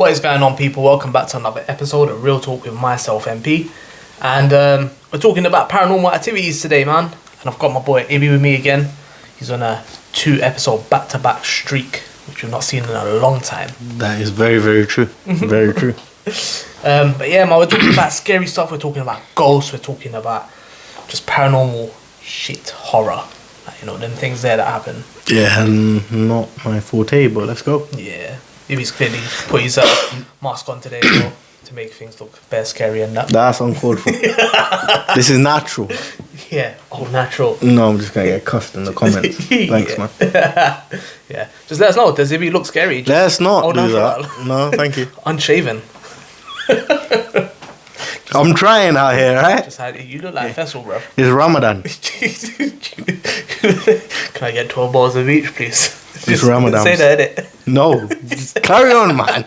What is going on, people? Welcome back to another episode of Real Talk with myself, MP. And we're talking about paranormal activities today, man. And I've got my boy Ibby with me again. He's on a 2-episode back-to-back streak, which we've not seen in a long time. That is very, very true. Very true. But yeah, man, we're talking about scary stuff. We're talking about ghosts. We're talking about just paranormal shit, horror. Like, you know, them things there that happen. Yeah, not my forte, but let's go. Yeah. Ibby's clearly put his mask on today as well to make things look bare scary and that. That's uncalled for. This is natural. Yeah, all natural. No, I'm just going to get cussed in the comments. Thanks, man. Yeah. Just let us know. Does Ibby look scary? Just Let's not all do natural. that. No, thank you. Unshaven. I'm trying out here, right? Just had, you look like a festival, bro. It's Ramadan. Can I get 12 balls of each, please? It's Ramadan. Say that, innit? No, just carry on, man.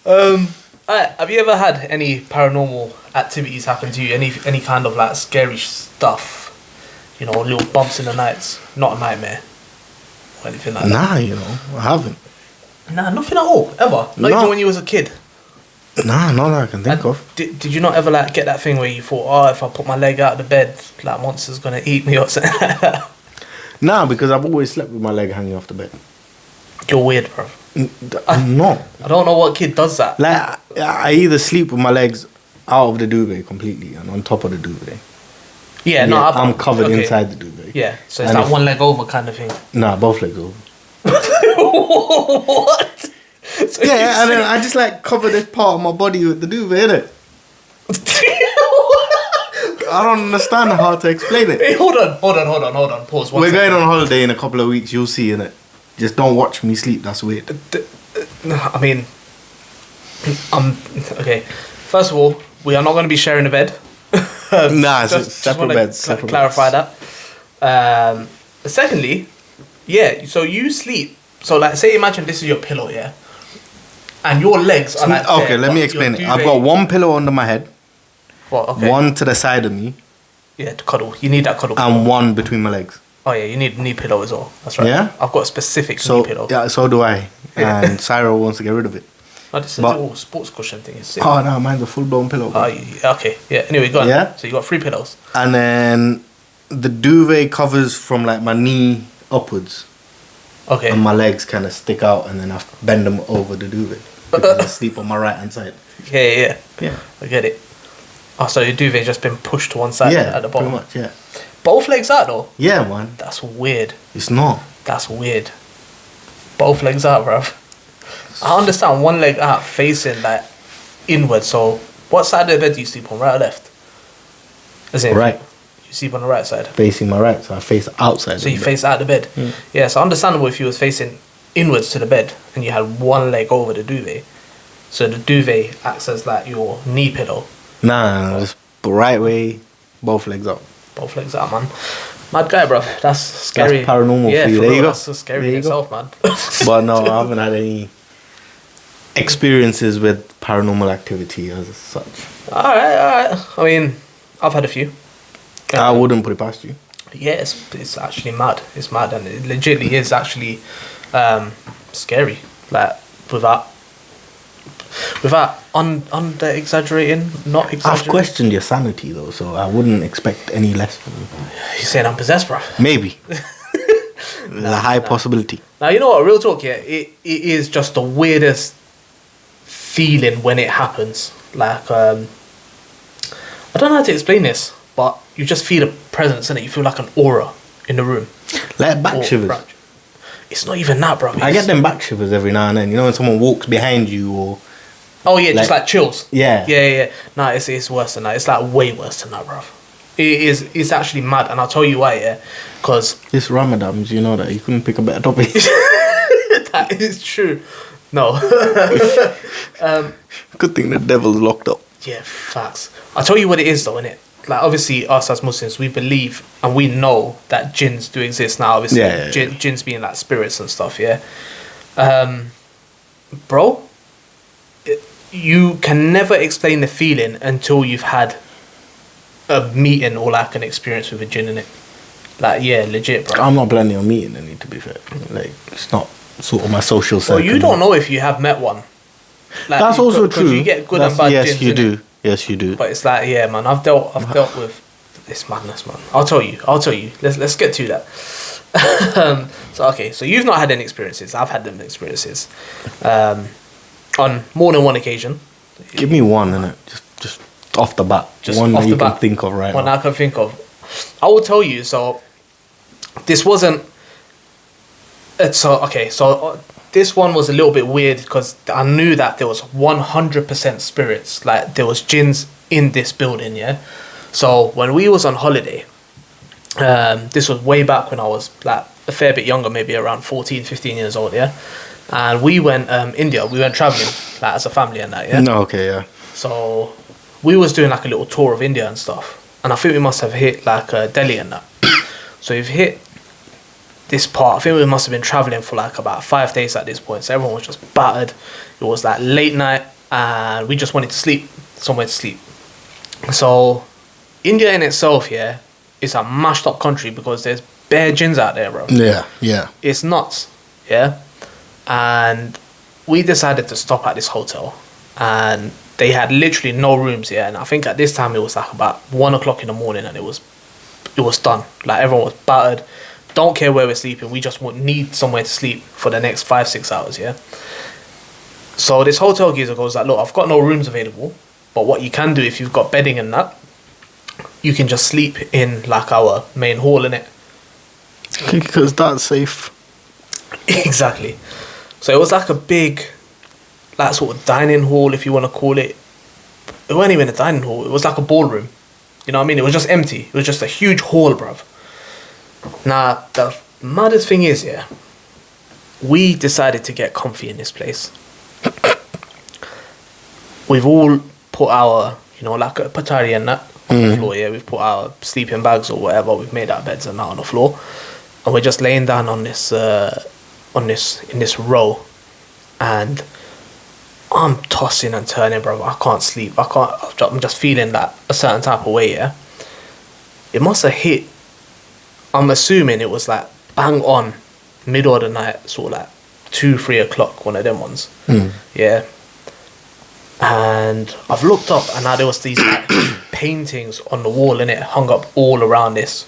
Alright, have you ever had any paranormal activities happen to you? Any kind of like scary stuff? You know, little bumps in the nights. Not a nightmare or anything like that. Nah, you know, I haven't. Nah, nothing at all, ever. Not No. even when you was a kid. Nah, not that I can think And of. Did you not ever like get that thing where you thought, oh, if I put my leg out of the bed, like monster's gonna eat me or something like that? Nah, because I've always slept with my leg hanging off the bed. You're weird, bro. No. I don't know what kid does that. Like, I either sleep with my legs out of the duvet completely and on top of the duvet. Yeah, no, I'm covered okay. inside the duvet. Yeah, so it's And like if- one leg over kind of thing. Nah, both legs over. What? So Yeah, and then I just like cover this part of my body with the duvet, innit? I don't understand how to explain it. Hey, hold on. Pause. We're going on holiday in a couple of weeks, you'll see, innit? Just don't watch me sleep, that's weird. I mean, okay. First of all, we are not going to be sharing a bed. Nah, it's separate wanna beds. Separate clarify beds. that. Secondly, yeah. So you sleep. So like, say, imagine this is your pillow, yeah, and your legs are like. Okay, there, let but me your explain it. duvet- I've got one pillow under my head, Well, okay. one to the side of me, Yeah, to cuddle. You need that cuddle. and one between my legs. Oh yeah, you need a knee pillow as well. That's right. Yeah? I've got a specific So knee pillow. yeah, so do I. And Cyril wants to get rid of it. Oh, this is a but- little sports cushion thing. It's sick. Oh no, mine's a full blown pillow. Okay. Yeah. Anyway, go on. Yeah? So you got 3 pillows. And then the duvet covers from like my knee upwards, Okay. and my legs kind of stick out, and then I bend them over the duvet because I sleep on my right hand side. Yeah. Yeah, I get it. Oh, so your duvet just been pushed to one side yeah, at the bottom. pretty much, yeah. Both legs out though. Yeah, man, That's weird. it's not. That's weird. Both legs out, bruv. I understand one leg out facing like inward. So what side of the bed do you sleep on, right or left? As in, Right, You sleep on the right side. facing my right, so I face outside. So you of the face out the bed. Mm. Yeah, it's understandable if you was facing inwards to the bed and you had one leg over the duvet. So the duvet acts as like your knee pillow. bed. Nah, just the right way, both legs up. Both legs out, man. Mad guy, bro. That's scary. That's paranormal Yeah, for you. for There real, you go. that's so scary There in you go. itself, man. But no, I haven't had any experiences with paranormal activity as such. Alright. I mean, I've had a few. I wouldn't put it past you. Yeah, it's actually mad. It's mad, and it legitimately is actually scary. Like without under exaggerating, not I've exaggerating. questioned your sanity though, so I wouldn't expect any less from you. You're saying I'm possessed, bro. Maybe. There's a high possibility. Now you know what? Real talk, yeah. It is just the weirdest feeling when it happens. Like I don't know how to explain this, but you just feel a presence in it. You feel like an aura in the room. Like back Or shivers. branch. It's not even that, bro. I get them back shivers every now and then. You know when someone walks behind you or... Oh yeah, just like chills. Yeah. Yeah. Nah, it's worse than that. It's like way worse than that, bro. It's actually mad, and I'll tell you why. Yeah, because This Ramadan, you know that you couldn't pick a better topic. that is true. No. Good thing the devil's locked up. Yeah, facts. I'll tell you what it is though, innit? Like obviously us as Muslims, we believe and we know that jinns do exist now. Obviously, Yeah. Jinns being like spirits and stuff. Yeah, bro, you can never explain the feeling until you've had a meeting or like an experience with a jinn in it. Like yeah, legit, bro. I'm not planning on meeting any, to be fair. Like, it's not sort of my social circle. Well, you don't know if you have met one. Like, That's also 'cause true. You get good and bad Yes, gins, you innit? do. Yes, you do. But it's like, yeah, man. I've dealt with this madness, man. I'll tell you. Let's get to that. So okay, so you've not had any experiences. I've had them experiences, on more than one occasion. Give me one, innit? Just off the bat. Just one off that the you can bat, think of right one now. I can think of. I will tell you. So this wasn't. This one was a little bit weird because I knew that there was 100% spirits, like there was jinns in this building, yeah. So when we was on holiday, this was way back when I was like a fair bit younger, maybe around 14, 15 years old, yeah. And we went India. We went traveling like as a family and that, yeah. No, okay, yeah. So we was doing like a little tour of India and stuff, and I think we must have hit like Delhi and that. So we've hit this part. I think we must have been traveling for like about 5 days at this point. So everyone was just battered. It was like late night, and we just wanted to sleep, somewhere to sleep. So India in itself, yeah, is a mashed up country because there's bare jinns out there, bro. Yeah, yeah. It's nuts, yeah. And we decided to stop at this hotel, and they had literally no rooms, yeah. And I think at this time it was like about 1 o'clock in the morning, and it was done. Like everyone was battered. Don't care where we're sleeping. We just need somewhere to sleep for the next 5-6 hours, yeah. So this hotel geezer goes like, look, I've got no rooms available, but what you can do if you've got bedding and that, you can just sleep in like our main hall, innit? Because that's safe. Exactly. So it was like a big, like sort of dining hall, if you want to call it. It wasn't even a dining hall. It was like a ballroom. You know what I mean? It was just empty. It was just a huge hall, bruv. Now, the maddest thing is, yeah, we decided to get comfy in this place. We've all put our, like a patari and that on the floor, yeah. We've put our sleeping bags or whatever. We've made our beds and that on the floor. And we're just laying down in this row. And I'm tossing and turning, bro. I can't sleep. I'm just feeling that a certain type of way, yeah. It must have hit, I'm assuming it was like bang on middle of the night, sort of like 2-3 o'clock, one of them ones. Yeah. And I've looked up, and now there was these like paintings on the wall, and it hung up all around this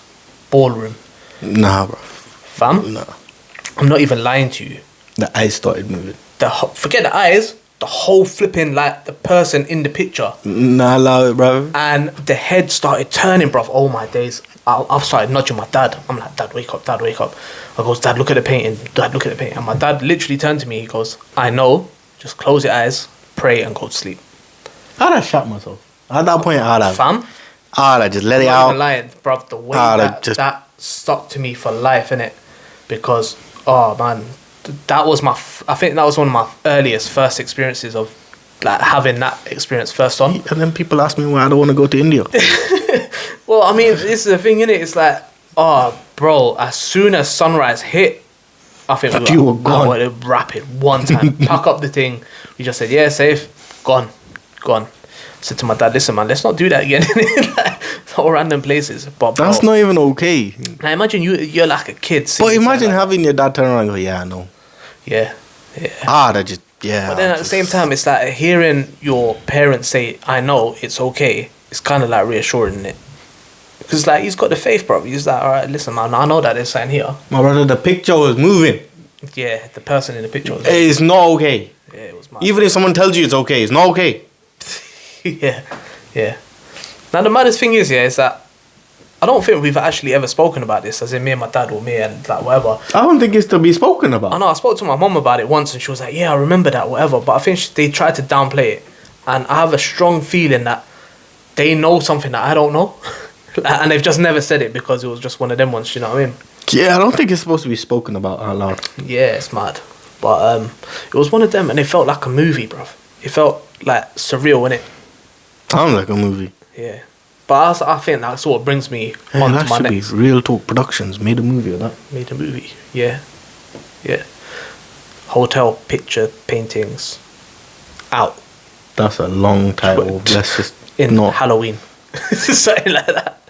ballroom. Nah, bro. Fam? Nah. I'm not even lying to you. The eyes started moving. Forget the eyes, the whole flipping, like the person in the picture. Nah, allow it, bro. And the head started turning, bruv. Oh my days. I've started nudging my dad. I'm like, Dad, wake up, Dad, wake up. I goes, Dad, look at the painting. Dad, look at the painting. And my dad literally turned to me. He goes, I know. Just close your eyes, pray, and go to sleep. I'd have shot myself. At that point, I'd have just let it I'm out. not even lying, bruv. The way that stuck to me for life, innit? Because, oh man, that was I think that was one of my first experiences of like having that experience first on. And then people ask me why I don't want to go to India. Well, I mean, this is the thing, innit? It's like, oh, bro, as soon as sunrise hit, I think you were gone. I wanted to wrap it one time, pack up the thing. We just said, yeah, safe, gone. I said to my dad, listen, man, let's not do that again. Like, all random places. But That's bro, not even okay. now imagine you're like a kid. But imagine like, having your dad turn around and go, yeah, I know. Yeah. Yeah. But then at the same time, it's like hearing your parents say, I know, it's okay. It's kind of like reassuring, isn't it? Because like he's got the faith, bro. He's like, all right, listen, man, I know that there's something here. My brother, the picture was moving. Yeah, the person in the picture was It's not okay. Yeah, it was mad. Even if someone tells you it's okay, it's not okay. yeah. Now the maddest thing is, is that I don't think we've actually ever spoken about this, as in me and my dad or me and like whatever. I don't think it's to be spoken about. I know, I spoke to my mum about it once and she was like, yeah, I remember that, whatever. But I think they tried to downplay it. And I have a strong feeling that they know something that I don't know. And they've just never said it because it was just one of them ones, you know what I mean? Yeah, I don't think it's supposed to be spoken about out loud. Yeah, it's mad. But it was one of them and it felt like a movie, bruv. It felt like surreal, innit? Sounds like a movie. Yeah. But I think that sort of brings me on to my next. Real Talk Productions made a movie of that. Made a movie, yeah. Hotel picture paintings out. That's a long title. Let's just in Halloween. Something like that.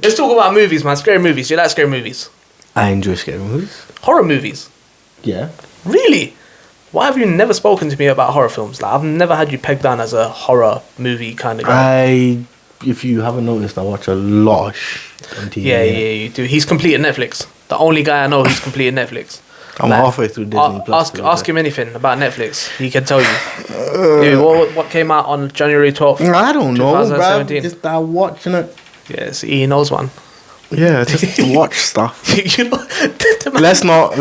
Let's talk about movies, man. Scary movies. You like scary movies? I enjoy scary movies. Horror movies? Yeah. Really? Why have you never spoken to me about horror films? Like, I've never had you pegged down as a horror movie kind of guy. If you haven't noticed, I watch a lot of shit on TV. Yeah, you do. He's completed Netflix. The only guy I know who's completed Netflix. I'm halfway through Disney Plus. Ask him anything about Netflix. He can tell you. Yeah, what came out on January 12th? I don't know, bro. 2017? Just start watching it. Yes, he knows one. Yeah, just watch stuff. You know, Let's not.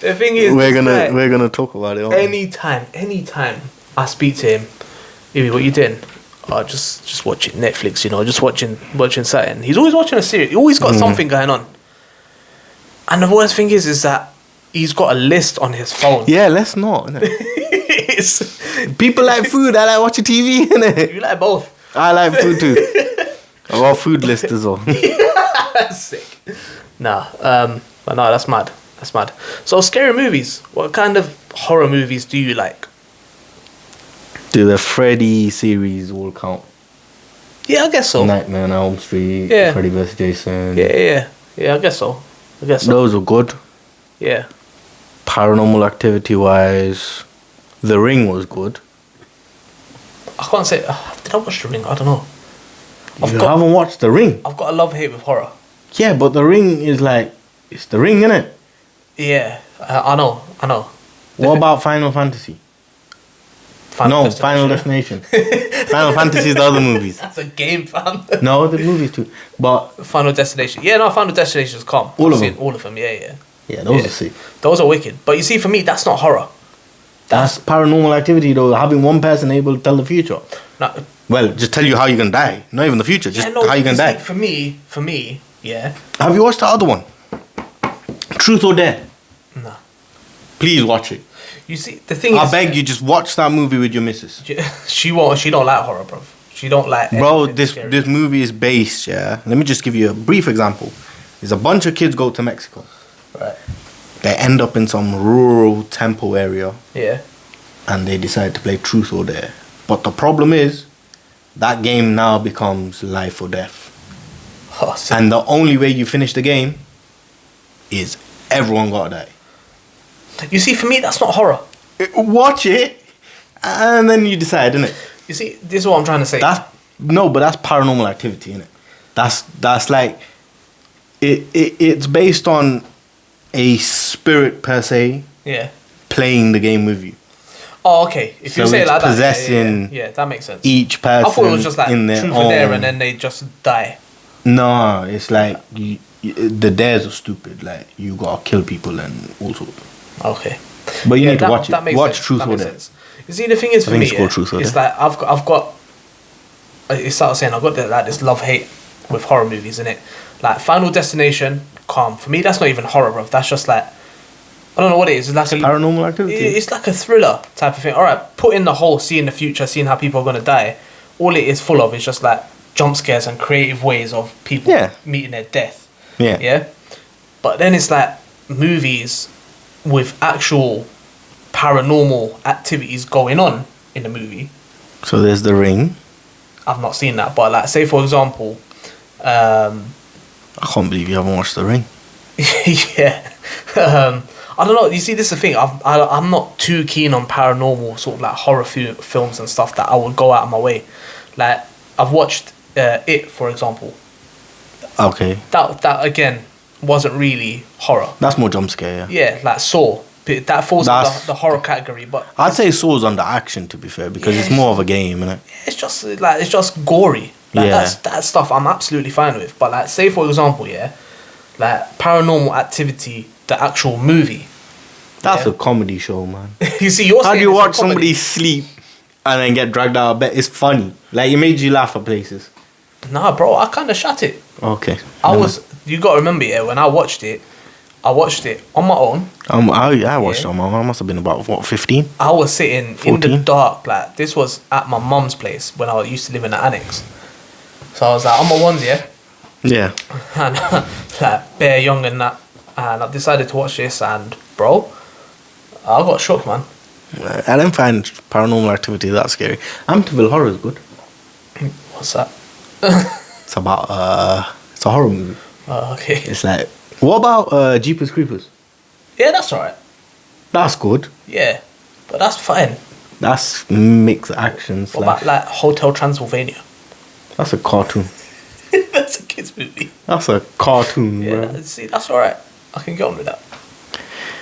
the thing is, we're gonna talk about it. Anytime I speak to him, Ibby, what you doing? Oh, just watching Netflix, you know, just watching something. He's always watching a series. He always got something going on. And the worst thing is that he's got a list on his phone. Yeah, let's not. People like food. I like watching TV. Innit? You like both. I like food too. I got food list as well. Sick. Nah, but no, that's mad. That's mad. So, scary movies. What kind of horror movies do you like? Do the Freddy series all count? Yeah, I guess so. Nightmare on Elm Street, Yeah. Freddy vs. Jason. Yeah, I guess so. Those are good. Yeah. Paranormal Activity wise, The Ring was good. I can't say. Did I watch The Ring? I don't know. You haven't watched The Ring? I've got a love-hate with horror. Yeah, but The Ring is like, it's The Ring, innit? Yeah, I know. What about Final Fantasy? Final Destination. Final Fantasy is the other movies. That's a game, fam. No, the movies too. But Final Destination. Yeah, no, Final Destination is calm. All of I've seen them? all of them, yeah. yeah, those are sick. Those are wicked. But you see, for me, that's not horror. That's Paranormal Activity though. Having one person able to tell the future. No, Well, just tell you how you're gonna die. Not even the future. Just how you're gonna die. For me, yeah. Have you watched the other one? Truth or Dare? No. Please watch it. You see, the thing is, I beg you, just watch that movie with your missus. she won't. She don't like horror, bro. She don't like. Bro, anything this scary. this movie is based. Yeah. Let me just give you a brief example. There's a bunch of kids go to Mexico. Right. They end up in some rural temple area. Yeah. And they decide to play Truth or Dare. But the problem is, that game now becomes life or death. Oh, sick. And the only way you finish the game is everyone gotta die. You see, for me, that's not horror. Watch it, and then you decide, innit? You see, this is what I'm trying to say. That's Paranormal Activity, innit? That's like it's based on a spirit per se Yeah. playing the game with you. Oh, okay. If So you say it it's like that, possessing yeah, that makes sense. Each person I thought it was just like in their truth own. or dare, and then they just die. No, it's like the dares are stupid. Like you gotta kill people and all sorts. Okay. But you need to watch it. That makes Watch sense. Truth That or makes Dare. sense. You see, the thing is I for think me, it's called Truth or it's Dare. like I've got. It's like I was saying, I've got this love hate with horror movies, innit? Like Final Destination, calm. For me, that's not even horror, bro. That's just like I don't know what it is. It's like Paranormal Activity. It's like a thriller type of thing. All right, put in the whole seeing the future, seeing how people are gonna die. All it is full of is just like jump scares and creative ways of people meeting their death. Yeah. Yeah. But then it's like movies with actual paranormal activities going on in the movie. So there's The Ring. I've not seen that, but like say for example, I can't believe you haven't watched The Ring. yeah. I don't know. You see, this is the thing. I'm not too keen on paranormal sort of like horror films and stuff that I would go out of my way. Like I've watched It, for example. Okay. That again wasn't really horror. That's more jump scare, yeah. Yeah, like Saw. That falls in the horror category, but I'd say Saw's under action, to be fair, because it's more of a game, innit? it's just gory. Like Yeah. that stuff I'm absolutely fine with. But like say for example, yeah, like Paranormal Activity, the actual movie. That's a comedy show, man. You see, you're How do saying you it's a watch comedy. somebody sleep and then get dragged out of bed? It's funny. Like, it made you laugh at places. Nah, bro, I kind of shut it. Okay. You got to remember, yeah, when I watched it on my own. I watched it on my own. I must have been about, 15? I was sitting in 14? the dark. Like, this was at my mum's place when I used to live in the annex. So I was like, on my ones, yeah. Yeah. And like, bare young and that. And I decided to watch this, and, bro, I got shook, man. I don't find Paranormal Activity that scary. Amityville Horror is good. What's that? It's about, it's a horror movie. Oh, okay. It's like, what about Jeepers Creepers? Yeah, that's alright. That's good. Yeah, but that's fine. That's mixed action. What about like Hotel Transylvania? That's a cartoon. That's a kids movie. That's a cartoon, Yeah, bro. see, that's all right. I can get on with that.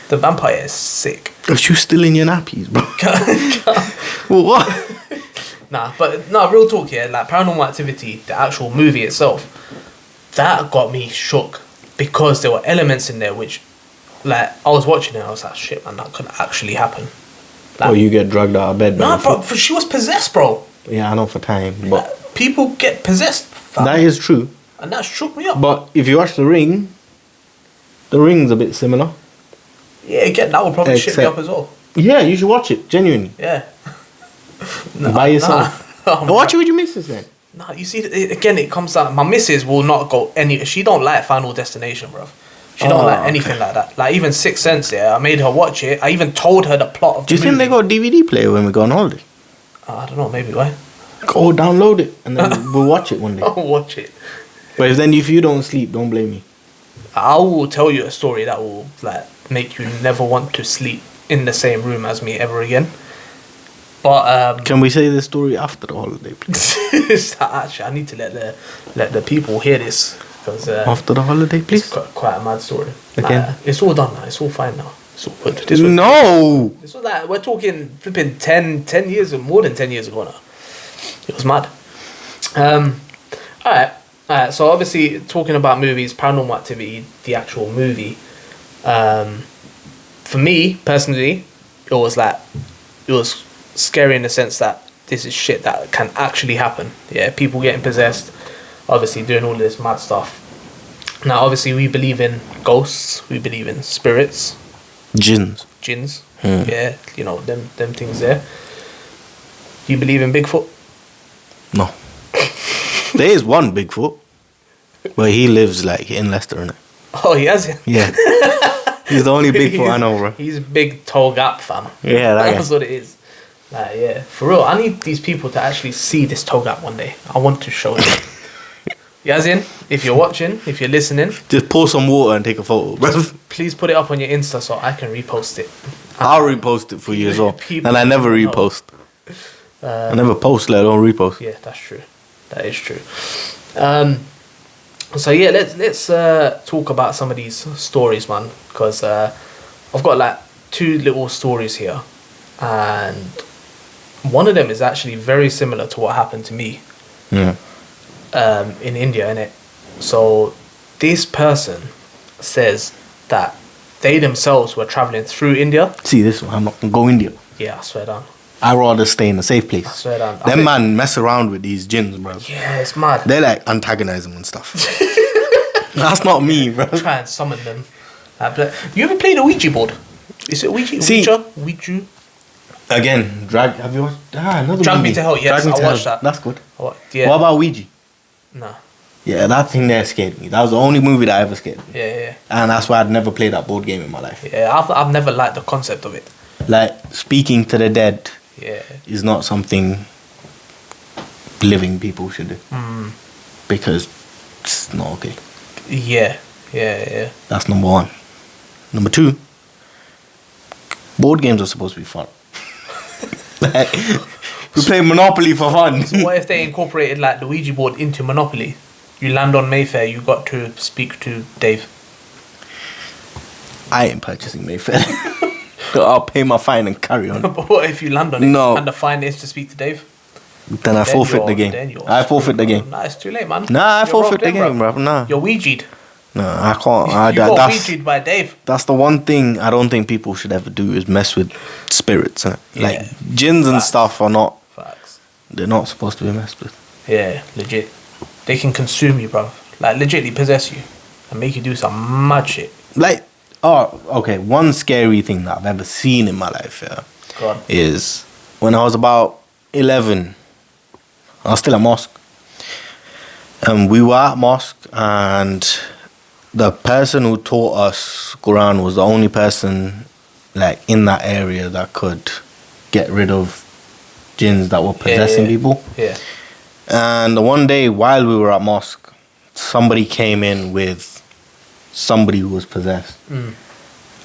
The vampire is sick. Are you still in your nappies, bro? Well, what? Nah, real talk here. Like Paranormal Activity, the actual movie itself, that got me shook because there were elements in there which, like, I was watching it and I was like, shit, man, that could actually happen. Like, Or you get dragged out of bed. Nah, bro, she was possessed, bro. Yeah, I know for time, but Like, people get possessed. Fam. that is true. And that shook me up. But if you watch The Ring, The Ring's a bit similar. Yeah, again, that would probably shit me Except- up as well. Yeah, you should watch it, genuinely. Yeah. By yourself. Nah. Watch it with your missus then. Nah, you see, again, it comes down. My missus will not go any. She don't like Final Destination, bro. She don't like anything like that. Like even Sixth Sense. Yeah, I made her watch it. I even told her the plot of. Do you think they got a DVD player when we go on holiday? I don't know. Maybe why? Go download it and then we'll watch it one day. I'll watch it. But if you don't sleep, don't blame me. I will tell you a story that will like make you never want to sleep in the same room as me ever again. But Can we say this story after the holiday, please? actually, I need to let the people hear this because After the holiday, it's please. quite a mad story. Again? Nah, it's all done now. It's all fine now. It's all good. No. This was like we're talking flipping 10 years or more than 10 years ago now. It was mad. Alright. So obviously talking about movies, Paranormal Activity, the actual movie. For me personally, it was scary in the sense that this is shit that can actually happen. Yeah, people getting possessed, obviously doing all of this mad stuff. Now obviously we believe in ghosts, we believe in spirits, Jinns. jinns. Yeah, you know, them things there. Do you believe in Bigfoot? No. There is one Bigfoot. But he lives like in Leicester, innit? Oh, he has it. Yeah. He's the only Bigfoot I know, bro. He's a big tall gap, fam. Yeah, that That's guy. what it is. Like, yeah, for real. I need these people to actually see this toe gap one day. I want to show them. Yazin, if you're watching, if you're listening, Just pour some water and take a photo, bro. please put it up on your Insta so I can repost it. I'll repost it for you as well. People And I never know. repost. I never post, let alone repost. Yeah, that's true. That is true. So yeah, let's talk about some of these stories, man. Because I've got like 2 little stories here, and one of them is actually very similar to what happened to me. Yeah. In India, innit? So this person says that they themselves were traveling through India. See this one, I'm not gonna go India. Yeah, I swear down. I'd rather stay in a safe place. I swear down. Them man mess around with these jinns, bro. Yeah, it's mad. They like antagonize them and stuff. That's not me, bro. Try and summon them. You ever played a Ouija board? Is it Ouija? See- Ouija? Again, have you watched another Drag movie? Me to Hell, yes, Drag Me I to watched Hell. that. That's good. What? Yeah. What about Ouija? Nah. Yeah, that thing there scared me. That was the only movie that ever scared me. Yeah. And that's why I'd never played that board game in my life. Yeah, I've never liked the concept of it. Like, speaking to the dead Yeah. is not something living people should do. Because it's not okay. Yeah. That's number 1. Number 2, board games are supposed to be fun. Like, we play Monopoly for fun. So what if they incorporated like the Ouija board into Monopoly? You land on Mayfair, you got to speak to Dave. I ain't purchasing Mayfair. I'll pay my fine and carry on. But what if you land on it No. and the fine is to speak to Dave? Then I forfeit the game. I forfeit the game. Nah, it's too late, man. Nah, I You're forfeit the robbed in, game, bro. Nah. You're Ouija'd. No, I can't. You got That's, Ouija'd by Dave. that's the one thing I don't think people should ever do is mess with spirits. Like Yeah. jinns and Facts. stuff are not. Facts. They're not supposed to be messed with. Yeah, legit. They can consume you, bro. Like, legitly possess you and make you do some mad shit. Like, okay. One scary thing that I've ever seen in my life, Go on. is when I was about 11. I was still at mosque. We were at mosque, and the person who taught us Quran was the only person like in that area that could get rid of jinns that were possessing people. Yeah. And one day while we were at mosque, somebody came in with somebody who was possessed.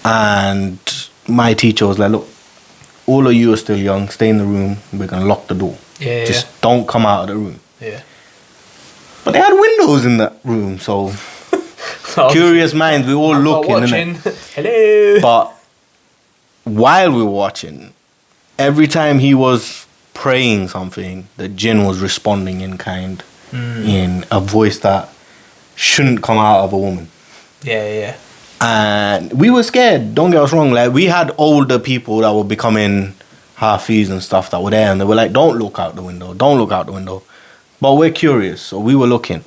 And my teacher was like, look, all of you are still young. Stay in the room. We're gonna lock the door. Yeah. Just don't come out of the room. Yeah. But they had windows in that room, so curious minds. We all looking, innit? Hello. But while we were watching, every time he was praying something, the jinn was responding in kind, in a voice that shouldn't come out of a woman. Yeah. And we were scared. Don't get us wrong. Like, we had older people that were becoming Hafiz and stuff that were there, and they were like, "Don't look out the window. Don't look out the window." But we're curious, so we were looking.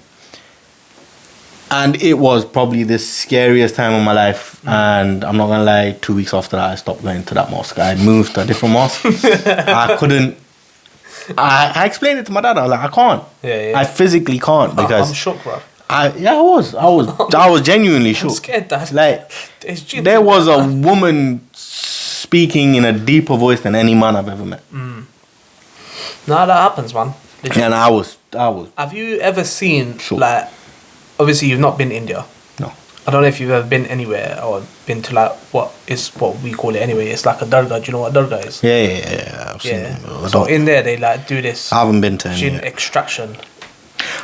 And it was probably the scariest time of my life. And I'm not gonna lie, 2 weeks after that, I stopped going to that mosque. I moved to a different mosque. I couldn't. I explained it to my dad. I was like, I can't. Yeah. I physically can't because I'm shook, bro. I was genuinely shook. I'm scared, Dad. Like, It's there was a woman speaking in a deeper voice than any man I've ever met. No, that happens, man. And I was. Have you ever seen, Sure. like, obviously you've not been to India. No. I don't know if you've ever been anywhere or been to, like, what we call it anyway. It's like a dargah. Do you know what a dargah is? Yeah. I've seen Yeah. them. So in there, they, like, do this I haven't been to any jinn yet. extraction.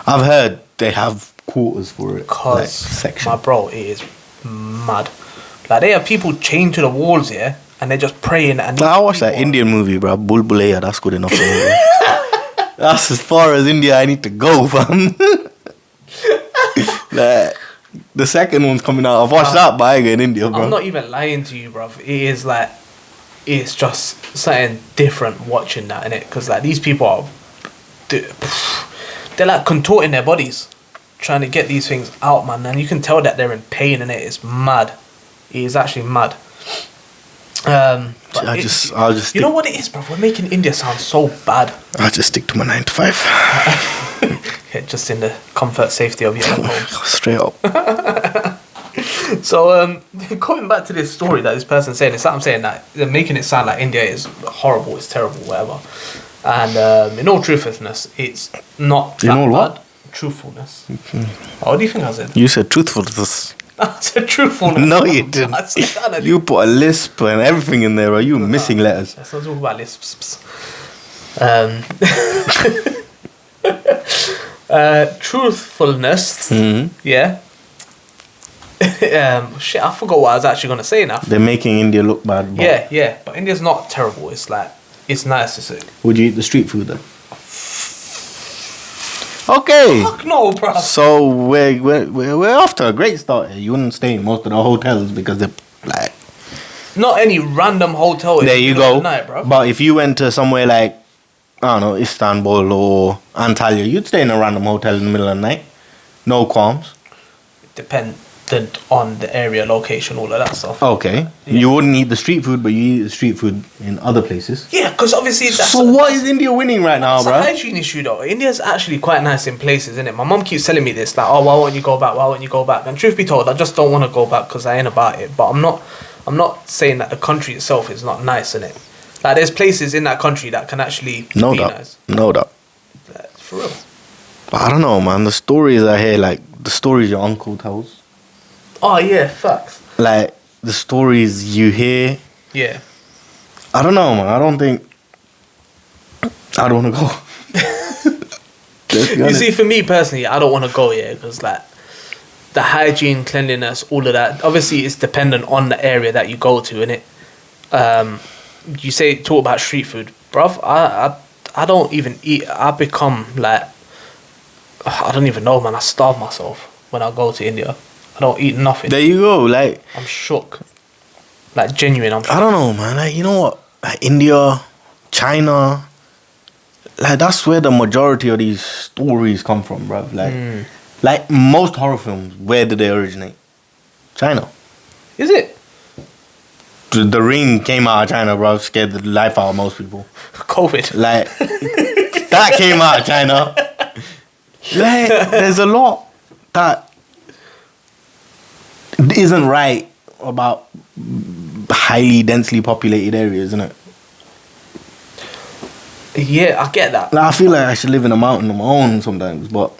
I've heard they have quarters for it. Because, section. my bro, it is mad. Like, they have people chained to the walls here, and they're just praying. And I watched that Indian movie, bro. Bulbulaya. That's good enough for me. Bro. That's as far as India I need to go, fam. Like, the second one's coming out. I've watched that, but I ain't in India, bro. I'm not even lying to you, bruv. It is like, it's just something different watching that, innit? Because, like, these people are, they're like contorting their bodies, trying to get these things out, man. And you can tell that they're in pain, innit? It's mad. It is actually mad. But I'll just you know what it is, bruv? We're making India sound so bad. I'll just stick to my 9 to 5. Yeah, just in the comfort, safety of your own home. Straight up. So, going back to this story that this person said, it's like I'm saying that they're making it sound like India is horrible, it's terrible, whatever. And in all truthfulness, it's not In that all bad. what? Truthfulness. Oh, what do you think I said? You said truthfulness. I said truthfulness. No, you didn't. I said that. You put a lisp and everything in there, bro. You missing letters. Let's not talk about lisps. Truthfulness. Yeah. Shit, I forgot what I was actually gonna say now. They're making India look bad. But Yeah, but India's not terrible. It's like, it's nice. It's would you eat the street food then? Okay. fuck no, bro. So we're off to a great start here. You wouldn't stay in most of the hotels because they're like. Not any random hotel. There you go. Night, bro. But if you went to somewhere like, I don't know, Istanbul or Antalya, you'd stay in a random hotel in the middle of the night. No qualms. Dependent on the area, location, all of that stuff. Okay. Yeah. You wouldn't eat the street food, but you eat the street food in other places. Yeah, because obviously that's... So what is India winning right now, It's a bro? hygiene issue though. India's actually quite nice in places, isn't it? My mum keeps telling me this, like, oh, why won't you go back? Why won't you go back? And truth be told, I just don't want to go back because I ain't about it. But I'm not saying that the country itself is not nice, innit? Like, there's places in that country that can actually be nice. No doubt. Like, for real. But I don't know, man. The stories I hear, like the stories your uncle tells, Oh yeah, facts. like the stories you hear. Yeah. I don't know, man. I don't want to go. Let's be You honest. see, for me personally, I don't want to go here because, like, the hygiene, cleanliness, all of that. Obviously, it's dependent on the area that you go to, innit? You talk about street food, bruv. I don't even eat. I become like, I don't even know, man. I starve myself when I go to India. I don't eat nothing. There you go. Like, I'm shook. Like, genuine. I'm shook. I don't know, man. Like, you know what? Like India, China, like that's where the majority of these stories come from, bruv. Like most horror films, where did they originate? China. Is it? The Ring came out of China, bruv. Scared the life out of most people. COVID. Like, that came out of China. Like, there's a lot that isn't right about highly densely populated areas, isn't it? Yeah, I get that. Like, I feel like I should live in a mountain on my own sometimes, but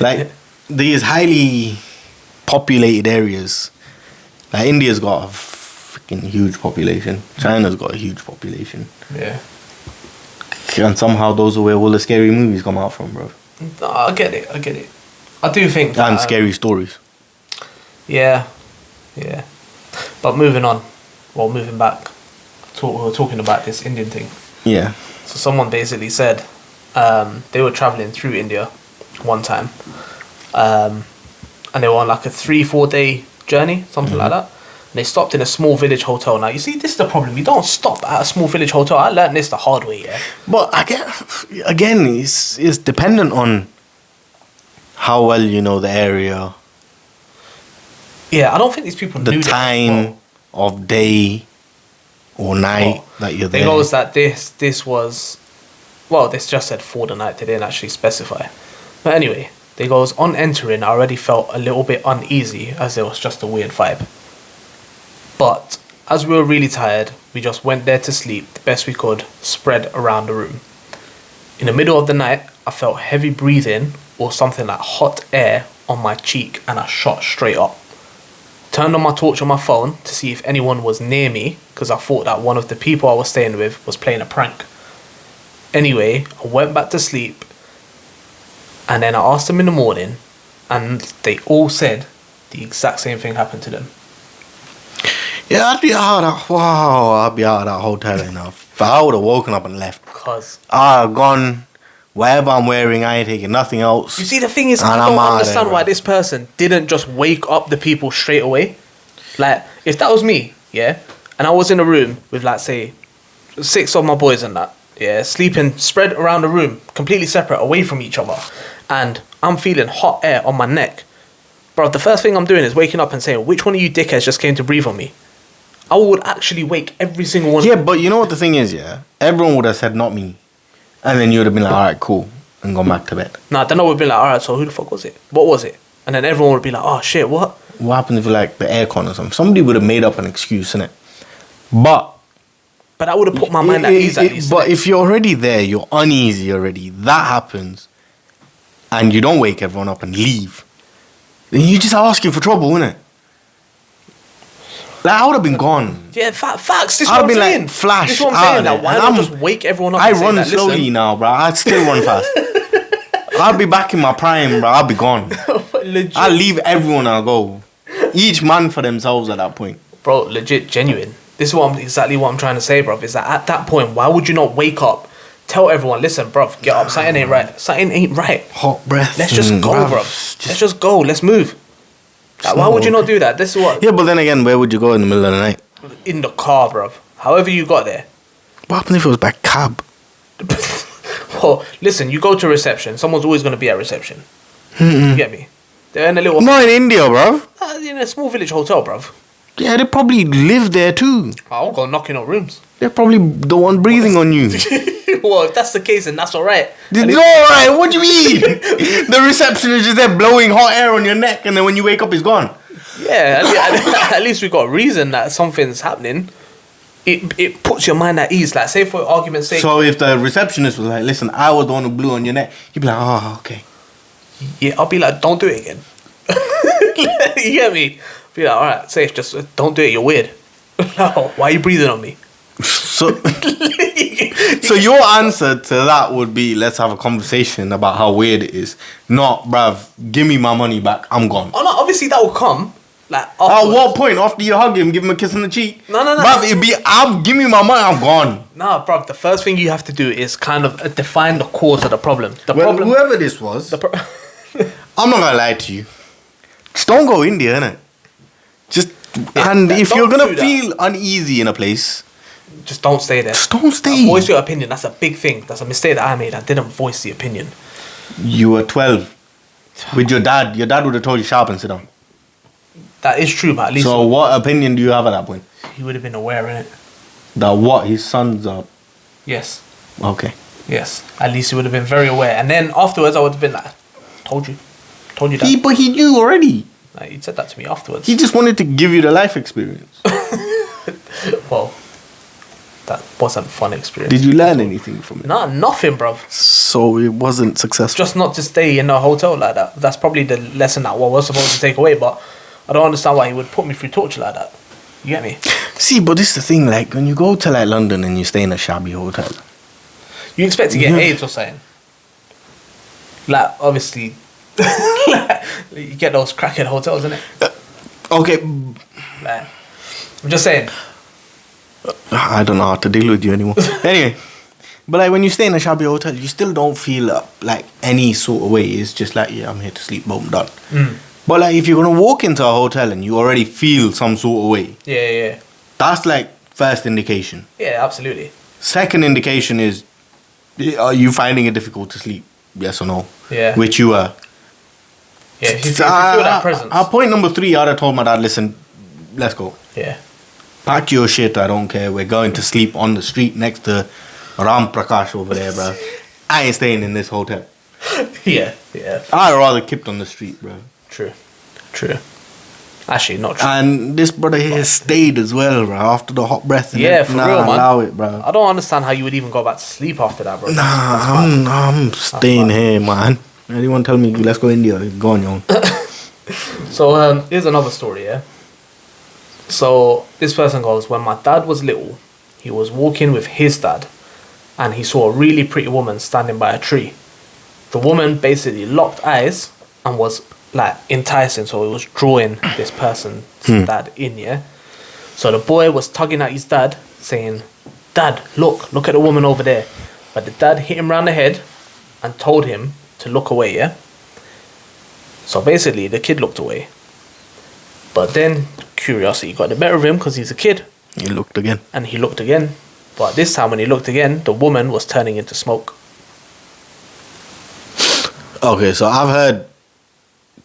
like these highly populated areas, like India's got freaking huge population. China's got a huge population. Yeah. And somehow those are where all the scary movies come out from, bro. No, I get it. I do think that, And scary stories. Yeah. But moving back. We were talking about this Indian thing. Yeah. So someone basically said they were traveling through India one time, and they were on like a 3-4 day journey, something like that. And they stopped in a small village hotel. Now you see, this is the problem. You don't stop at a small village hotel. I learned this the hard way. Yeah. But again, it's dependent on how well you know the area, Yeah, I don't think these people the knew time of day or night that you're there. They goes that this was, well, this just said for the night. They didn't actually specify. But anyway, they goes, on entering, I already felt a little bit uneasy as there was just a weird vibe. But as we were really tired, we just went there to sleep the best we could, spread around the room. In the middle of the night, I felt heavy breathing or something like hot air on my cheek, and I shot straight up. Turned on my torch on my phone to see if anyone was near me, because I thought that one of the people I was staying with was playing a prank. Anyway, I went back to sleep, and then I asked them in the morning, and they all said the exact same thing happened to them. Yeah, I'd be out of that hotel enough. But I would have woken up and left. Cause I've gone, whatever I'm wearing, I ain't taking nothing else. you see, the thing is, And I I'm don't out understand there, why bro. this person didn't just wake up the people straight away. Like, if that was me, yeah, and I was in a room with, like, say, 6 of my boys and that, yeah, sleeping spread around the room, completely separate, away from each other, and I'm feeling hot air on my neck, bro, the first thing I'm doing is waking up and saying, which one of you dickheads just came to breathe on me? I would actually wake every single one. Yeah, but you know what the thing is, yeah? Everyone would have said, not me. And then you would have been like, alright, cool. And gone back to bed. Nah, then I would have been like, alright, so who the fuck was it? What was it? And then everyone would be like, oh shit, what? What happens if like the aircon or something? Somebody would have made up an excuse, innit? But But that would have put my mind at ease at least. But if you're already there, you're uneasy already, that happens, and you don't wake everyone up and leave, then you just asking for trouble, innit? Like, I would have been gone. Yeah, facts. This is I'd what I'm been like, saying. flash This is what I'm out saying. of Like, there. why And not I'm- just wake everyone up I and say run that, slowly listen, now, bro. I'd still run fast. I'll be back in my prime, bro. I'll be gone. legit, I'll leave everyone and I'll go. Each man for themselves at that point. bro, legit, genuine. This is exactly what I'm trying to say, bro. Is that at that point, why would you not wake up, tell everyone, listen, bro, get up, something ain't right. Something ain't right. Hot breath. Let's just go, bro. Let's just go. Let's move. Like, why would you not do that? This is what. Yeah, but then again, where would you go in the middle of the night? In the car, bro. However you got there. What happens if it was by cab? Well, listen, you go to reception. Someone's always going to be at reception. You get me? They're in a little... Not in India, bro. in a small village hotel, bro. Yeah, they probably live there too. I'll go knocking on rooms. They're probably the one breathing on you. Well, if that's the case, then that's all right. It's alright, what do you mean? The receptionist is there blowing hot air on your neck, and then when you wake up, it's gone. Yeah, at least we got a reason that something's happening. It puts your mind at ease. Like, say for argument's sake. So if the receptionist was like, listen, I was the one who blew on your neck, you'd be like, oh, okay. Yeah, I'll be like, don't do it again. You get me? Be like, all right, safe, just don't do it. You're weird. No, why are you breathing on me? So, so your answer to that would be, let's have a conversation about how weird it is. Not, bruv, give me my money back, I'm gone. Oh no, obviously that will come. Like, At afterwards. what point? After you hug him, give him a kiss on the cheek? No. Bruv, it'd be, give me my money, I'm gone. Nah, bro. The first thing you have to do is kind of define the cause of the problem. The Well, problem. whoever this was, The I'm not gonna lie to you. Just don't go India, innit? Just, and if don't you're gonna do that. feel uneasy in a place, just don't stay there. just don't stay. Voice your opinion. That's a big thing. That's a mistake that I made. I didn't voice the opinion. You were 12 with your dad. Your dad would have told you sharp and sit down. That is true, but at least So what opinion do you have at that point? he would have been aware in it. That what his sons are. Yes. Okay. Yes. At least he would have been very aware. And then afterwards, I would have been like, told you that. But he knew already. Like, he said that to me afterwards. He just wanted to give you the life experience. Well, that wasn't a fun experience. Did you learn anything from it? Nah, nothing, bruv. So it wasn't successful. Just not to stay in a hotel like that. That's probably the lesson that I was supposed to take away, but I don't understand why he would put me through torture like that. You get me? See, but this is the thing, like, when you go to, like, London and you stay in a shabby hotel. You expect to get AIDS or something. Like, obviously, you get those crackhead hotels, innit? Okay. Like, I'm just saying. I don't know how to deal with you anymore. Anyway. But, like, when you stay in a shabby hotel, you still don't feel, like, any sort of way. It's just like, yeah, I'm here to sleep, boom, done. But, like, if you're going to walk into a hotel and you already feel some sort of way. Yeah. That's, like, first indication. Yeah, absolutely. Second indication is, are you finding it difficult to sleep? Yes or no? Yeah. Which you are. Yeah, if you feel that presence. Point number 3, I'd have told my dad, listen, let's go. Yeah. Pack your shit, I don't care. We're going to sleep on the street next to Ram Prakash over there, bro. I ain't staying in this hotel. Yeah. I'd rather kept on the street, bro. True. Actually, not true. And this brother here stayed as well, bro, after the hot breath. And Yeah, for real, man. Allow it, bro. I don't understand how you would even go back to sleep after that, bro. I'm staying here, man. Anyone tell me, let's go India, go on, yo. So, here's another story, yeah? So, this person goes, when my dad was little, he was walking with his dad, and he saw a really pretty woman standing by a tree. The woman basically locked eyes and was, like, enticing, so it was drawing this person's dad in, yeah? So the boy was tugging at his dad, saying, Dad, look at the woman over there. But the dad hit him round the head and told him to look away, yeah? So basically, the kid looked away. But then curiosity got the better of him because he's a kid. He looked again. And he looked again. But this time when he looked again, the woman was turning into smoke. Okay, so I've heard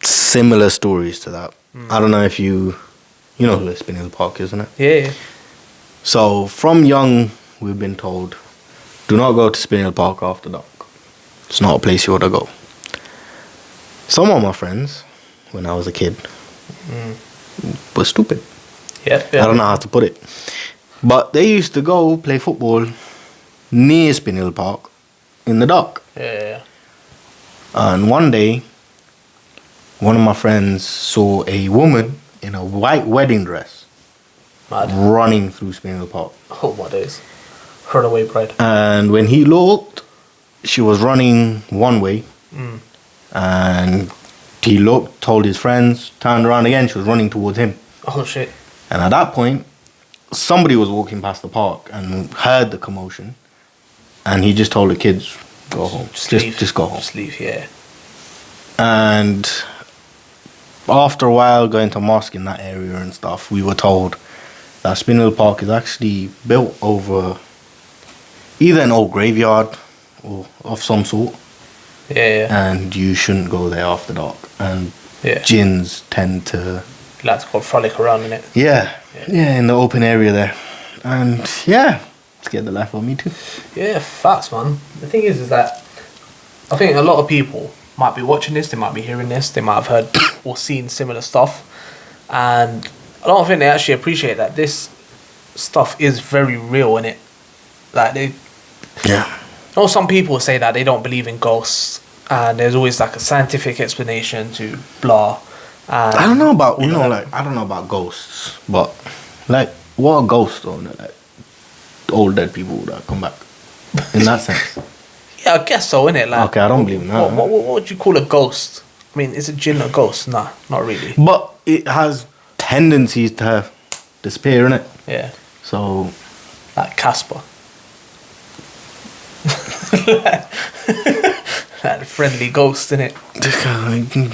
similar stories to that. I don't know if you know who Spinning Park is, isn't it? Yeah. So from young, we've been told, do not go to Spinning Park after dark. It's not a place you ought to go. Some of my friends, when I was a kid, were stupid. Yeah. I don't know how to put it. But they used to go play football near Spinning Park in the dark. Yeah. And one day, one of my friends saw a woman in a white wedding dress Mad. running through Spinning Park. Oh my days. Runaway bride. And when he looked, she was running one way. And he looked, told his friends, turned around again, she was running towards him. Oh shit. And at that point, somebody was walking past the park and heard the commotion. And he just told the kids, go home. Just go home. Just leave, yeah. And after a while going to mosque in that area and stuff, we were told that Spinning Park is actually built over either an old graveyard or of some sort. Yeah. And you shouldn't go there after dark. And Yeah. jinns tend to... Like to go frolic around in it. Yeah, in the open area there. And yeah, scared the life out of me too. Yeah, facts, man. The thing is that I think a lot of people might be watching this, they might be hearing this, they might have heard or seen similar stuff, and I don't think they actually appreciate that this stuff is very real, innit? Like they, Yeah. I know some people say that they don't believe in ghosts, and there's always like a scientific explanation to blah. And I don't know about, I don't know about ghosts, but like, what are ghosts though? Like, old dead people that come back, in that sense. Yeah, I guess so, innit? Like, Okay, I don't believe in that. What would you call a ghost? I mean, is a jinn a ghost? Nah, not really. But it has tendencies to disappear, innit? Yeah. So, Like Casper. Like the friendly ghost, innit?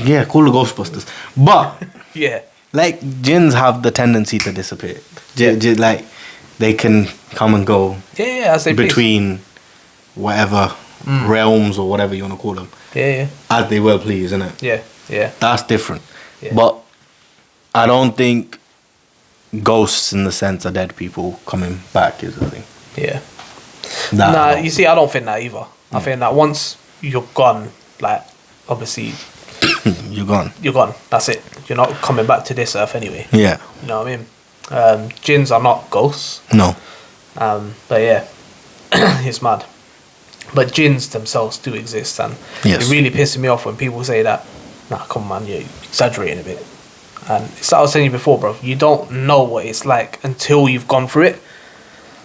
yeah, call the Ghostbusters. But, Yeah. like, jinns have the tendency to disappear. Like, they can come and go Yeah, as they please. between whatever realms or whatever you want to call them, Yeah. as they well please, innit? Yeah. That's different. Yeah. But I don't think ghosts in the sense of dead people coming back is the thing. Yeah. That I Nah, don't you see, I don't think that either. I think that once you're gone, like, obviously, You're gone. you're gone. That's it. You're not coming back to this earth anyway. Yeah. You know what I mean? Jinns are not ghosts. No. But yeah, it's mad. But jinns themselves do exist, and Yes. it really pisses me off when people say that. Nah, come on, man, you're exaggerating a bit. And it's like I was saying you before, bro. You don't know what it's like until you've gone through it,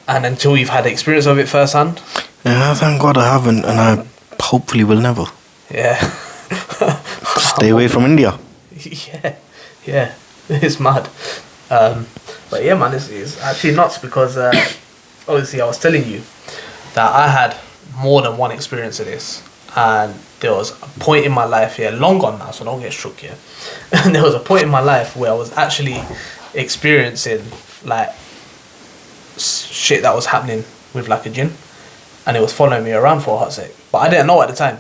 and until you've had the experience of it firsthand. Yeah, thank God I haven't, and I hopefully will never. Yeah. Stay away from India. Yeah, it's mad. But yeah, man, it's actually nuts because obviously I was telling you that I had more than one experience of this, and there was a point in my life here, long gone now, so don't get shook here. And there was a point in my life where I was actually experiencing like shit that was happening with like a jinn, and it was following me around for a hot sec. But I didn't know at the time.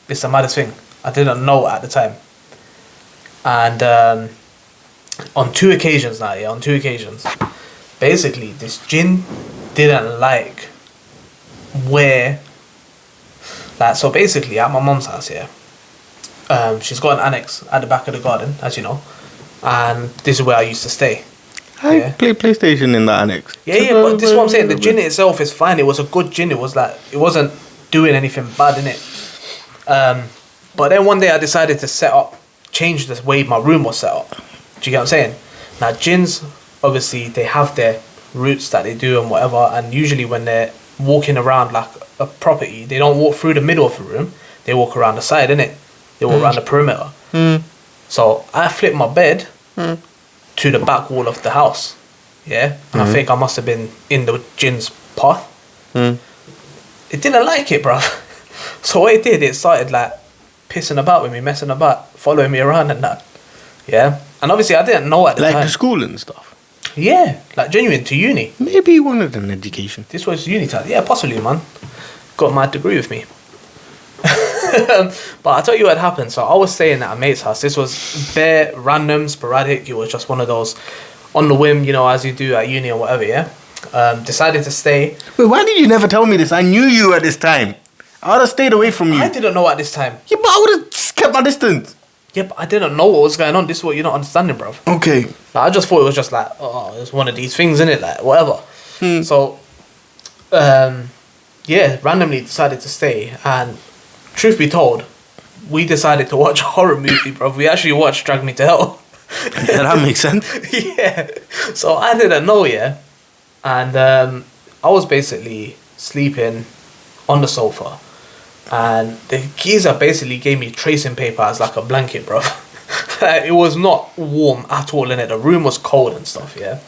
It's the maddest thing. I didn't know at the time. And on two occasions, basically this jinn didn't like where, like, so basically at my mum's house here, she's got an annex at the back of the garden, as you know, and this is where I used to stay. I play PlayStation in that annex. Yeah, but this is what I'm saying. The jinn itself is fine. It was a good jinn. It was like, it wasn't doing anything bad in it. But then one day I decided to change the way my room was set up. Do you get what I'm saying? Now jinns, obviously, they have their routes that they do and whatever, and usually when they're walking around like a property, they don't walk through the middle of the room. They walk around the side, innit? They walk around the perimeter. So I flipped my bed to the back wall of the house. Yeah? And I think I must have been in the jinn's path. It didn't like it, bruv. So what it did, it started like pissing about with me, messing about, following me around and that. Yeah? And obviously I didn't know at the time. Like the school and stuff? Yeah. Like genuine to uni. Maybe you wanted an education. This was uni time. Yeah, possibly, man. Got my degree with me. But I'll tell you what happened. So I was staying at a mate's house. This was bare random, sporadic. It was just one of those on the whim, you know, as you do at uni or whatever, yeah? Decided to stay. Wait, why did you never tell me this? I knew you at this time. I would have stayed away from you. I didn't know at this time. Yeah, but I would have just kept my distance. Yeah, but I didn't know what was going on. This is what you're not understanding, bruv. Okay. Like, I just thought it was just like, oh, it's one of these things, innit? Like, whatever. So, yeah, randomly decided to stay. And truth be told, we decided to watch a horror movie, bruv. We actually watched Drag Me to Hell. Yeah, that makes sense. Yeah. So I didn't know, yeah. And I was basically sleeping on the sofa. And the geezer basically gave me tracing paper as like a blanket, bro. It was not warm at all in it. The room was cold and stuff, yeah.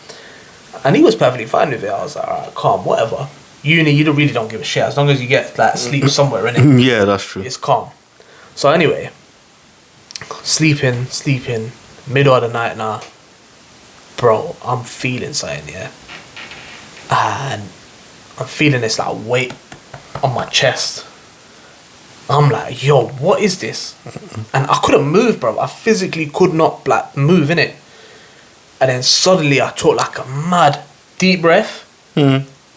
And he was perfectly fine with it. I was like, alright, calm, whatever. Uni, you really don't give a shit. As long as you get like sleep somewhere in it. Yeah, that's true. It's calm. So anyway, sleeping, middle of the night now. Bro, I'm feeling something, yeah. And I'm feeling this like weight on my chest. I'm like, yo, what is this? And I couldn't move, bro. I physically could not like move in it. And then suddenly I took like a mad deep breath.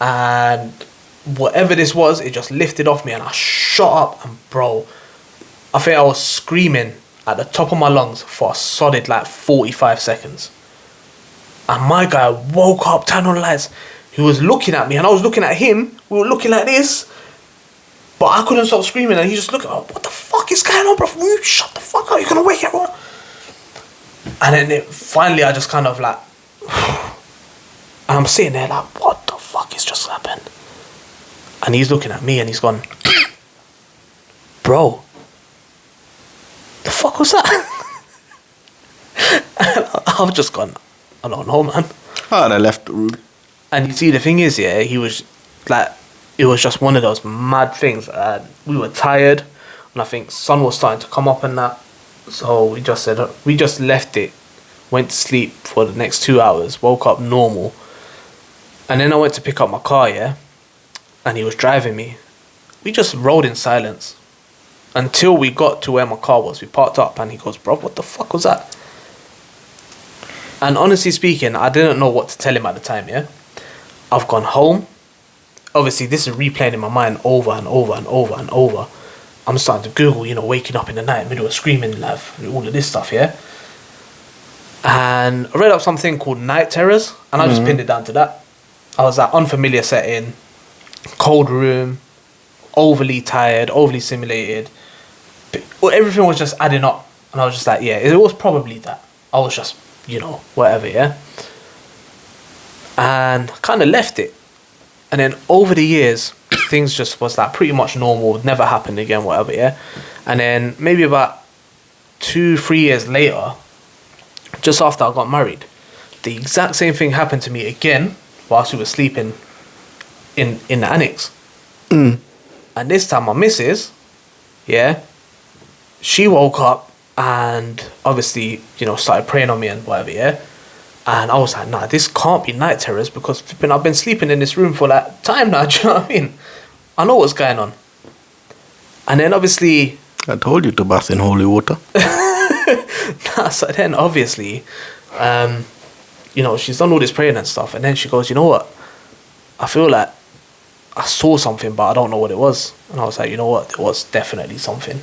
And whatever this was, it just lifted off me and I shot up. And bro, I think I was screaming at the top of my lungs for a solid like 45 seconds. And my guy woke up, turned on the lights. He was looking at me and I was looking at him. We were looking like this. But I couldn't stop screaming and he just looked at me, what the fuck is going on, bro? Will you shut the fuck up? You're going to wake everyone. And then finally I just kind of like, and I'm sitting there like, what the fuck has just happened? And he's looking at me and he's gone, bro, the fuck was that? And I've just gone, I don't know, man. Oh, and I left the room. And you see, the thing is, yeah, he was like, it was just one of those mad things. We were tired, and I think sun was starting to come up and that. So we just left it, went to sleep for the next 2 hours, woke up normal. And then I went to pick up my car, yeah, and he was driving me. We just rode in silence until we got to where my car was. We parked up and he goes, bro, what the fuck was that? And honestly speaking, I didn't know what to tell him at the time, yeah. I've gone home. Obviously, this is replaying in my mind over and over and over and over. I'm starting to Google, you know, waking up in the night, middle of screaming, like, all of this stuff, yeah? And I read up something called night terrors, and I just pinned it down to that. I was like, unfamiliar setting, cold room, overly tired, overly simulated. Everything was just adding up. And I was just like, yeah, it was probably that. I was just, whatever, yeah. And kind of left it. And then over the years, things just was like pretty much normal, never happened again, whatever, yeah. And then maybe about 2-3 years later, just after I got married, the exact same thing happened to me again whilst we were sleeping in the annex. And this time my missus, yeah, she woke up and obviously, started praying on me and whatever, yeah. And I was like, nah, this can't be night terrors because I've been sleeping in this room for like time now, do you know what I mean? I know what's going on. And then obviously... I told you to bath in holy water. So then obviously, she's done all this praying and stuff. And then she goes, you know what? I feel like I saw something, but I don't know what it was. And I was like, you know what? There was definitely something.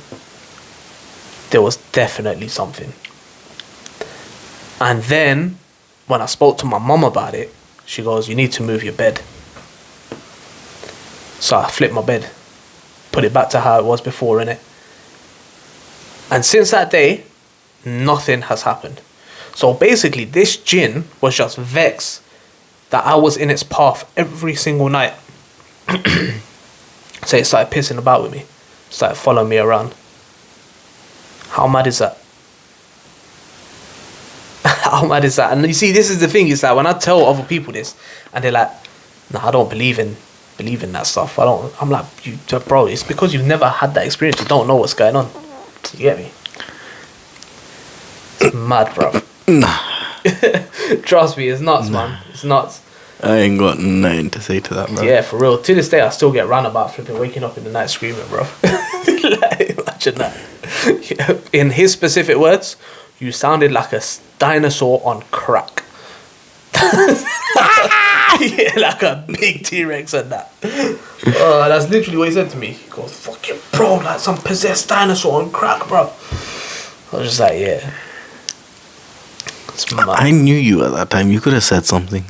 And then when I spoke to my mum about it, she goes, you need to move your bed. So I flipped my bed, put it back to how it was before, innit? And since that day, nothing has happened. So basically, this jinn was just vexed that I was in its path every single night. So it started pissing about with me, started following me around. How mad is that? How mad is that? And you see, this is the thing, is that when I tell other people this, and they're like, nah, I don't believe in that stuff. I'm like, bro, it's because you've never had that experience. You don't know what's going on. You get me? It's mad, bro. Nah. Trust me, it's nuts, man. It's nuts. I ain't got nothing to say to that, bro. Yeah, for real. To this day, I still get ran about flipping, waking up in the night screaming, bro. Like, imagine that. Yeah. In his specific words, you sounded like a dinosaur on crack. Yeah, like a big T-Rex and that. That's literally what he said to me. He goes, fucking bro, like some possessed dinosaur on crack, bro. I was just like, yeah. It's mad. I knew you at that time. You could have said something.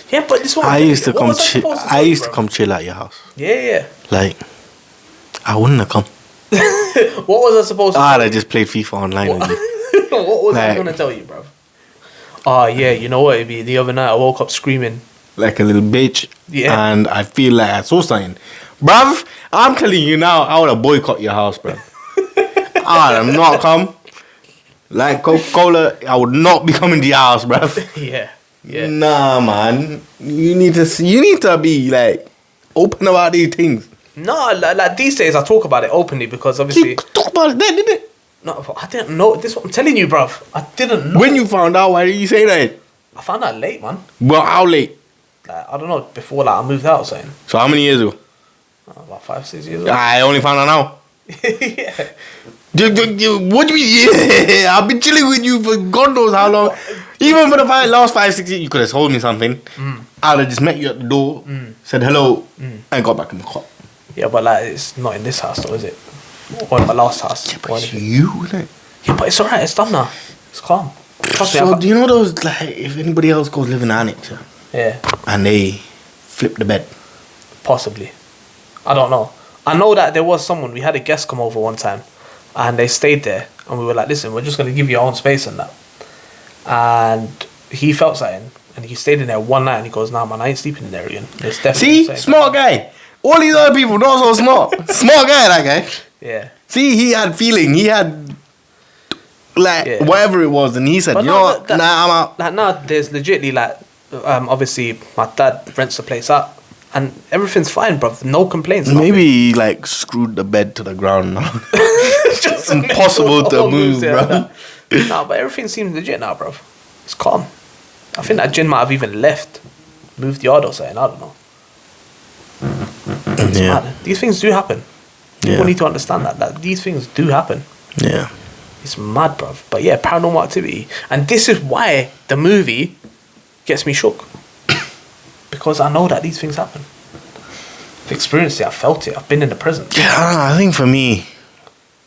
Yeah, but this one I used to come chill at your house. Yeah. Like, I wouldn't have come. What was I supposed to I just played FIFA online with you. What was I going to tell you, bro? Oh, yeah, you know what? The other night I woke up screaming. Like a little bitch. Yeah. And I feel like I saw something. Bruv, I'm telling you now, I would have boycott your house, bruv. I would have not come. Like Coca-Cola, I would not be coming to your house, bruv. Yeah. Nah, man. You need to be, like, open about these things. No, like these days I talk about it openly because obviously... You talk about it then, didn't it? No, I didn't know. This is what I'm telling you, bruv. I didn't know. When you found out, why did you say that? I found out late, man. Well, how late? Like, I don't know, before like I moved out or something. So how many years ago? About 5-6 years ago. I only found out now. Yeah. What do you mean? Yeah, I've been chilling with you for God knows how long. Even for the last 5-6 years, you could have told me something. I'd have just met you at the door, said hello, and got back in the car. Yeah, but like, it's not in this house though, is it? Or in my last house. Yeah, but it's you, isn't it? Yeah, but it's alright, it's done now. It's calm. Trust me, So, do you know those, like, if anybody else goes live in an annex, yeah, and they flip the bed? possibly. I don't know. I know that there was someone, we had a guest come over one time, and they stayed there, and we were like, listen, we're just going to give you your own space and that. And he felt something, and he stayed in there one night, and he goes, nah, man, I ain't sleeping in there again. It's definitely See? Smart guy. All these other people not so smart. Smart guy, that guy. Yeah. See, he had feeling. He had, like, whatever it was, and he said, But you know what? Nah, I'm out. Like, now, there's legitly, like, obviously, my dad rents the place out, and everything's fine, bruv. No complaints. Maybe he, like, screwed the bed to the ground now. Just impossible to move, bro. No, but everything seems legit now, bruv. It's calm. I think that Jin might have even left, moved yard or something. I don't know. It's mad. These things do happen. People need to understand that these things do happen. Yeah. It's mad, bruv. But yeah, Paranormal Activity. And this is why the movie gets me shook. Because I know that these things happen. I've experienced it. I felt it. I've been in the present. Yeah, I think for me,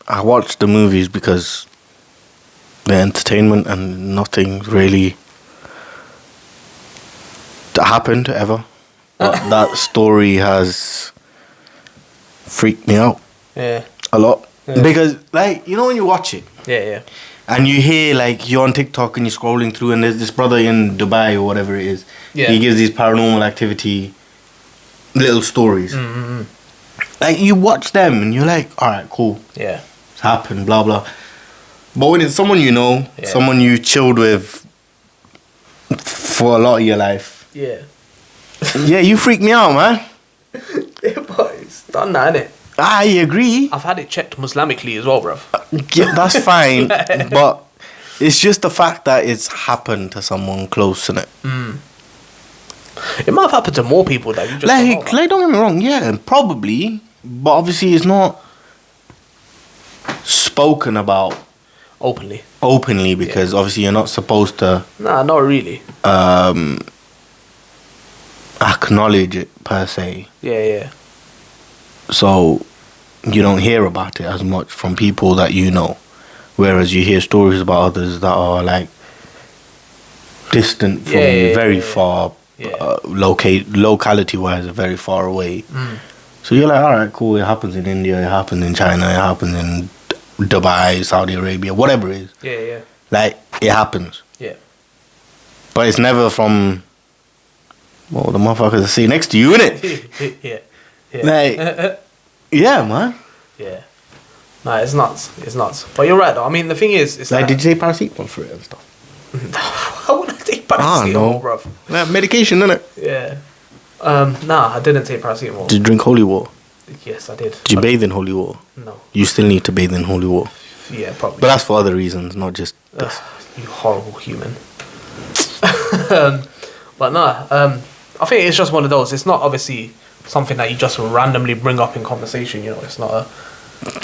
I watched the movies because they're entertainment and nothing really that happened ever. But that story has freaked me out. Yeah. A lot. Yeah. Because, like, you know when you watch it, yeah, And you hear, like, you're on TikTok and you're scrolling through, and there's this brother in Dubai or whatever it is. Yeah. He gives these paranormal activity little stories. Mm-hmm. Like, you watch them and you're like, all right, cool. Yeah. It's happened, blah, blah. But when it's someone you know, Yeah. someone you chilled with for a lot of your life. Yeah. Yeah, you freak me out, man. Yeah, but it's done now, innit? I agree. I've had it checked Muslimically as well, bruv. Yeah, that's fine. But it's just the fact that it's happened to someone close, innit? It might have happened to more people that you just don't know about. Like, don't get me wrong, yeah, probably. But obviously it's not spoken about Openly. because obviously you're not supposed to Nah, not really. acknowledge it per se. Yeah. So you don't hear about it as much from people that you know. Whereas you hear stories about others that are like distant from you, very far, Yeah. locality wise, very far away. So you're like, all right, cool. It happens in India, it happens in China, it happens in Dubai, Saudi Arabia, whatever it is. Yeah. Like, it happens. Yeah. But it's never from, well, the motherfuckers that sit next to you, innit? Yeah. Like, yeah, man. Yeah. Nah, it's nuts. But you're right, though. I mean, the thing is, it's Like, like, did you say paracetamol for it and stuff? I wouldn't take paracetamol, no. bruv. Like, medication, innit? Yeah. Nah, I didn't take paracetamol. Did you drink holy water? Yes, I did. Did you bathe in holy water? No. You still need to bathe in holy water. Yeah, probably. But that's for other reasons, not just this. You horrible human. But nah, I think it's just one of those. It's not obviously something that you just randomly bring up in conversation. You know, it's not a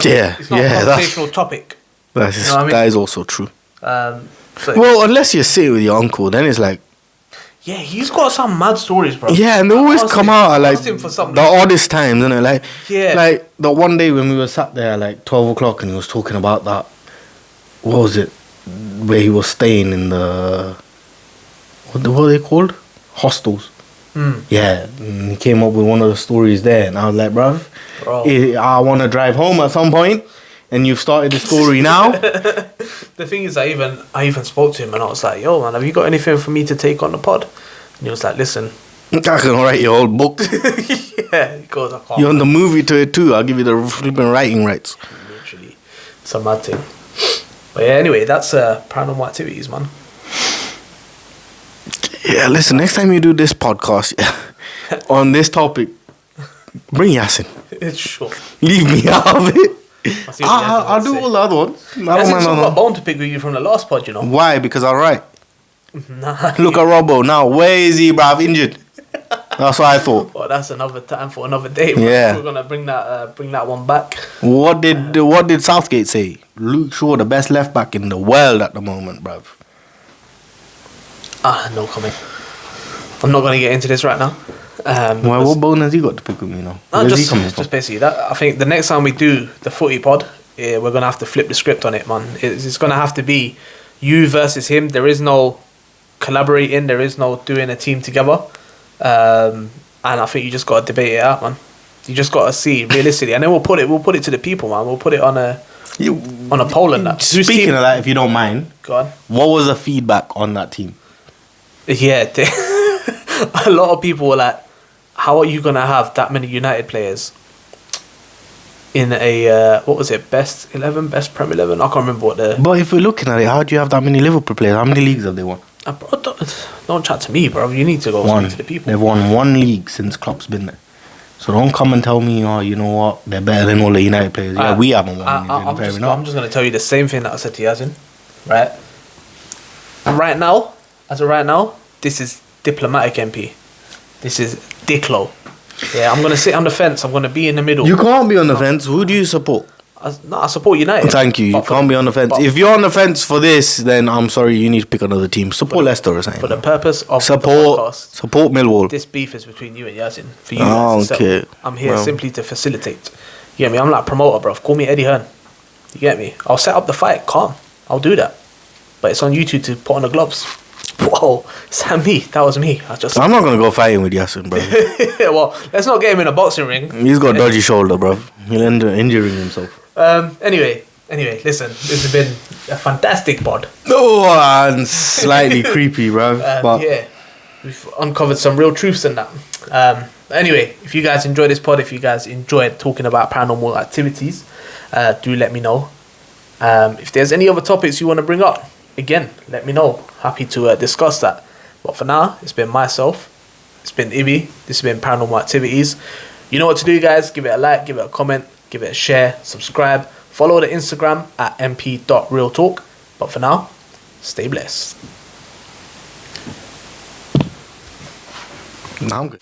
Yeah, it's not a yeah, conversational topic. that's You know what I mean? that is also true. So, Well, unless you're sitting with your uncle, then it's like, yeah, he's got some mad stories, bro. yeah, and they always Ask come him- out at like ask him for something. the oddest times, innit? Like, Yeah. like the one day when we were sat there at like 12 o'clock and he was talking about that, what was it, where he was staying in the, what are they called? Hostels. Yeah, and he came up with one of the stories there, and I was like, bruv, Bro. I want to drive home at some point, and you've started the story now. The thing is, I even spoke to him and I was like, yo, man, have you got anything for me to take on the pod? And he was like, listen. I can write your whole book. Yeah, he goes, I can't. You're on the movie to it too. I'll give you the flipping writing rights. Literally. It's a mad thing. But yeah, anyway, that's paranormal activities, man. Yeah, listen, next time you do this podcast on this topic, bring Yasin. It's sure. Leave me out of it. I'll see what Yasin has I'll to do say. all the other ones. I don't Yasin's mind got a none. bone to pick with you from the last pod, you know. Why? Because I'll write. Nah. Look at Robbo now. Where is he, bruv? Injured. That's what I thought. Well, that's another time for another day. Man. Yeah. We're gonna bring that one back. What did Southgate say? Luke Shaw, the best left back in the world at the moment, bruv. No comment. I'm not gonna get into this right now. Why? because- What bone has he got to pick with me now? No, Where's he just coming from? basically that. I think the next time we do the footy pod, we're gonna have to flip the script on it, man. It's gonna have to be you versus him. There is no collaborating. There is no doing a team together. And I think you just gotta debate it out, man. You just gotta see realistically, and then we'll put it to the people, man. We'll put it on a poll and that. Whose Speaking team- of that, if you don't mind, Go on. what was the feedback on that team? Yeah, a lot of people were like, "How are you gonna have that many United players in a what was it, best 11, best Premier 11? I can't remember what the. But if we're looking at it, how do you have that many Liverpool players? How many leagues have they won? Bro, don't chat to me, bro. You need to go One. speak to the people. They've won one league since Klopp's been there. So don't come and tell me, oh, you know what, they're better than all the United players. Yeah, we haven't won anything, I'm fair just enough. gonna tell you the same thing that I said to Yazin, right? Right now, as of right now, this is diplomatic MP. This is Diclo. Yeah, I'm gonna sit on the fence. I'm gonna be in the middle. You can't be on the fence. Who do you support? I support United. Thank you. You But for can't the- be on the fence. but If you're on the fence for this, then I'm sorry, you need to pick another team. Support Leicester or something. for the purpose of the Support podcast, support Millwall. this beef is between you and Yazin. For you, Oh, guys to settle. okay. I'm here Well. simply to facilitate. You get me? I'm like promoter, bro. Call me Eddie Hearn. You get me? I'll set up the fight. Calm. I'll do that. But it's on YouTube to put on the gloves. Whoa, is that me? That was me. I just. I'm not gonna go fighting with Yasin, bro. Well, let's not get him in a boxing ring. He's got a dodgy shoulder, bro. He'll end up injuring himself. Anyway, Anyway, listen, this has been a fantastic pod. Oh, and slightly creepy, bro. But Yeah, we've uncovered some real truths in that. Anyway, if you guys enjoyed this pod, if you guys enjoyed talking about paranormal activities, do let me know. If there's any other topics you want to bring up, again, let me know. Happy to discuss that. But for now, it's been myself. It's been Ibby. This has been Paranormal Activities. You know what to do, guys. Give it a like, give it a comment, give it a share, subscribe. Follow the Instagram at mp.realtalk. But for now, stay blessed. I'm good.